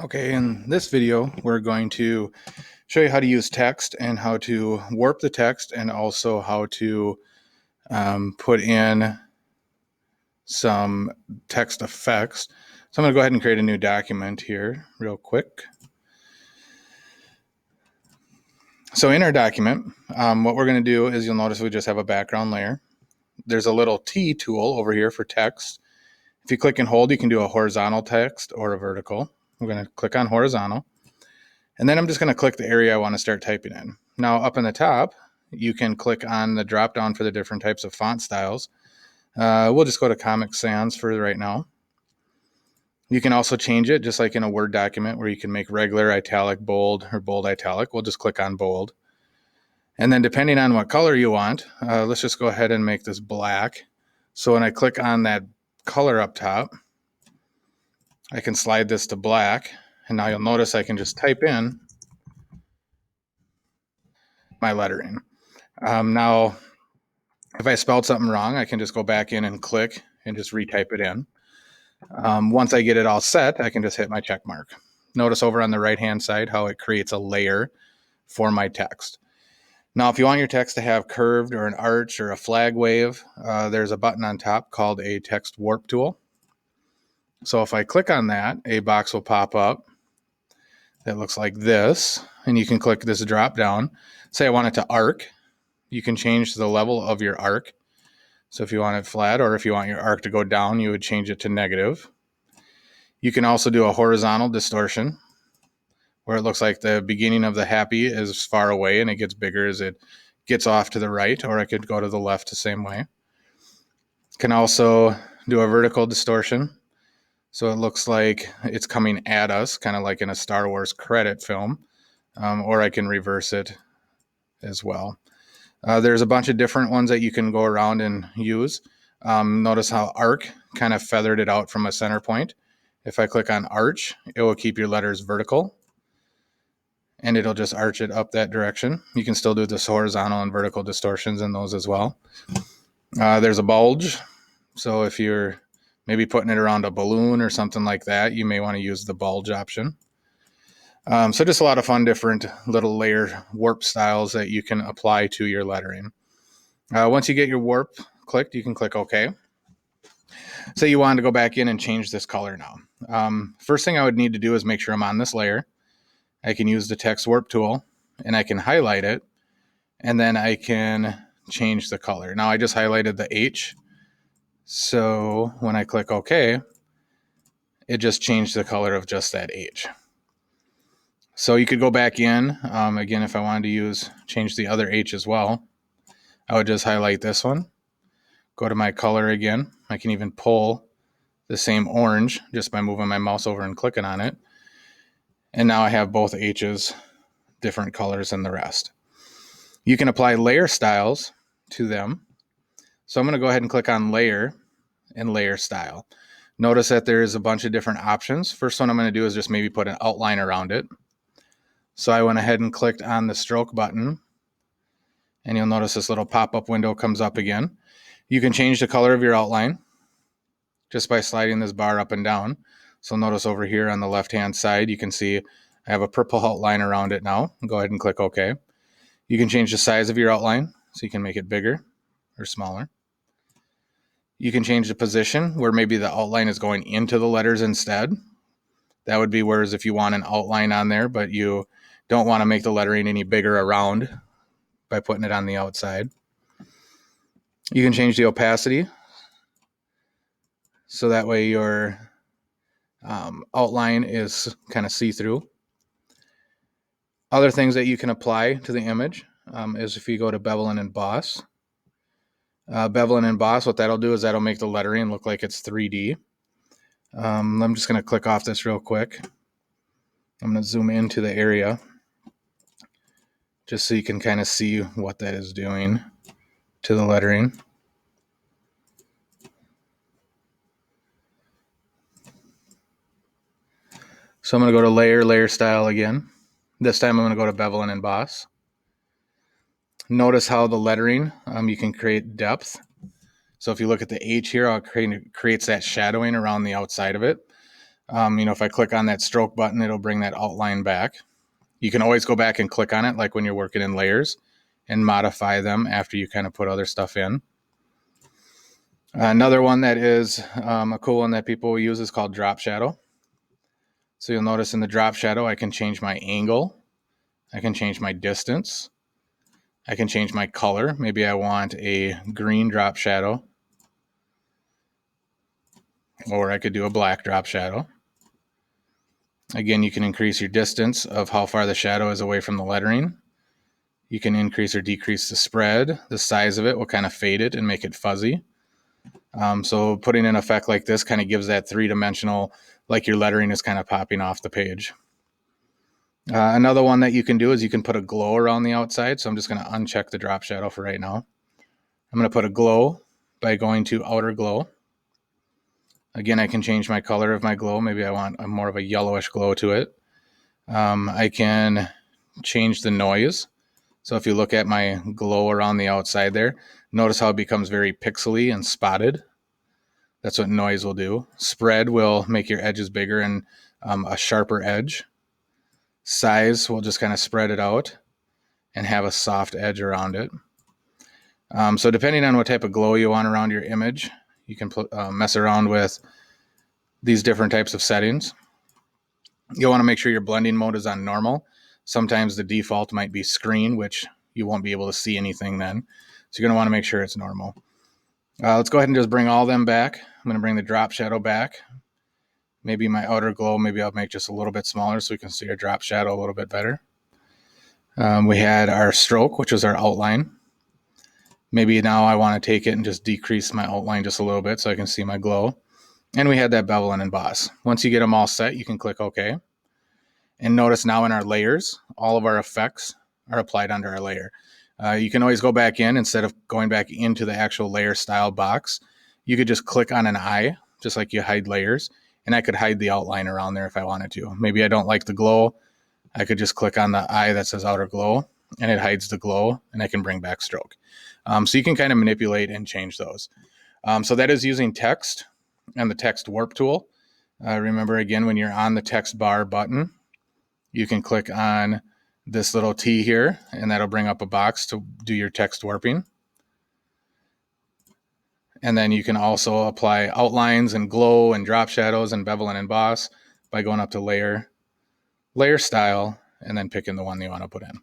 Okay, in this video, we're going to show you how to use text and how to warp the text and also how to put in some text effects. So I'm going to go ahead and create a new document here real quick. So in our document, what we're going to do is you'll notice we just have a background layer. There's a little T tool over here for text. If you click and hold, you can do a horizontal text or a vertical. I'm going to click on horizontal. And then I'm just going to click the area I want to start typing in. Now up in the top, you can click on the drop down for the different types of font styles. We'll just go to Comic Sans for right now. You can also change it just like in a Word document where you can make regular, italic, bold, or bold italic. We'll just click on bold. And then depending on what color you want, let's just go ahead and make this black. So when I click on that color up top, I can slide this to black. And now you'll notice I can just type in my lettering. Now, if I spelled something wrong, I can just go back in and click and just retype it in. Once I get it all set, I can just hit my check mark. Notice over on the right-hand side how it creates a layer for my text. Now, if you want your text to have curved or an arch or a flag wave, there's a button on top called a text warp tool. So if I click on that, a box will pop up that looks like this, and you can click this drop down. Say I want it to arc. You can change the level of your arc. So if you want it flat or if you want your arc to go down, you would change it to negative. You can also do a horizontal distortion where it looks like the beginning of the happy is far away and it gets bigger as it gets off to the right, or I could go to the left the same way. Can also do a vertical distortion. So it looks like it's coming at us, kind of like in a Star Wars credit film, or I can reverse it as well. There's a bunch of different ones that you can go around and use. Notice how arc kind of feathered it out from a center point. If I click on arch, it will keep your letters vertical and it'll just arch it up that direction. You can still do this horizontal and vertical distortions in those as well. There's a bulge. So if you're maybe putting it around a balloon or something like that, you may want to use the bulge option. So just a lot of fun different little layer warp styles that you can apply to your lettering. Once you get your warp clicked, you can click OK. Say you wanted to go back in and change this color now. First thing I would need to do is make sure I'm on this layer. I can use the text warp tool and I can highlight it and then I can change the color. Now I just highlighted the H. So when I click OK, it just changed the color of just that H. So you could go back in, again, if I wanted to change the other H as well, I would just highlight this one, go to my color again. I can even pull the same orange just by moving my mouse over and clicking on it. And now I have both H's different colors than the rest. You can apply layer styles to them. So I'm going to go ahead and click on layer and layer style. Notice that there's a bunch of different options. First one I'm going to do is just maybe put an outline around it. So I went ahead and clicked on the stroke button and you'll notice this little pop-up window comes up again. You can change the color of your outline just by sliding this bar up and down. So notice over here on the left-hand side, you can see I have a purple outline around it now. Go ahead and click OK. You can change the size of your outline so you can make it bigger or smaller. You can change the position where maybe the outline is going into the letters instead. That would be whereas if you want an outline on there, but you don't want to make the lettering any bigger around by putting it on the outside. You can change the opacity so that way your outline is kind of see-through. Other things that you can apply to the image is if you go to Bevel and Emboss. Bevel and Emboss, what that'll do is that'll make the lettering look like it's 3D. I'm just going to click off this real quick. I'm going to zoom into the area just so you can kind of see what that is doing to the lettering. So I'm going to go to layer style again. This time I'm going to go to Bevel and Emboss. Notice how the lettering, you can create depth. So if you look at the H here, it creates that shadowing around the outside of it. If I click on that stroke button, it'll bring that outline back. You can always go back and click on it, like when you're working in layers, and modify them after you kind of put other stuff in. Another one that is a cool one that people use is called drop shadow. So you'll notice in the drop shadow, I can change my angle. I can change my distance. I can change my color. Maybe I want a green drop shadow, or I could do a black drop shadow. Again, you can increase your distance of how far the shadow is away from the lettering. You can increase or decrease the spread. The size of it will kind of fade it and make it fuzzy. So putting an effect like this kind of gives that three-dimensional, like your lettering is kind of popping off the page. Another one that you can do is you can put a glow around the outside. So I'm just going to uncheck the drop shadow for right now. I'm going to put a glow by going to outer glow. Again, I can change my color of my glow. Maybe I want more of a yellowish glow to it. I can change the noise. So if you look at my glow around the outside there, notice how it becomes very pixely and spotted. That's what noise will do. Spread will make your edges bigger and a sharper edge. Size will just kind of spread it out and have a soft edge around it. So depending on what type of glow you want around your image, you can mess around with these different types of settings. You'll want to make sure your blending mode is on normal. Sometimes the default might be screen, which you won't be able to see anything then. So you're going to want to make sure it's normal. Let's go ahead and just bring all them back. I'm going to bring the drop shadow back. Maybe my outer glow, maybe I'll make just a little bit smaller so we can see our drop shadow a little bit better. We had our stroke, which was our outline. Maybe now I want to take it and just decrease my outline just a little bit so I can see my glow. And we had that bevel and emboss. Once you get them all set, you can click OK. And notice now in our layers, all of our effects are applied under our layer. You can always go back in instead of going back into the actual layer style box. You could just click on an eye, just like you hide layers. And I could hide the outline around there if I wanted to. Maybe I don't like the glow. I could just click on the eye that says outer glow, and it hides the glow, and I can bring back stroke. So you can kind of manipulate and change those. So that is using text and the text warp tool. Remember, again, when you're on the text bar button, you can click on this little T here, and that'll bring up a box to do your text warping. And then you can also apply outlines and glow and drop shadows and bevel and emboss by going up to layer, layer style, and then picking the one you want to put in.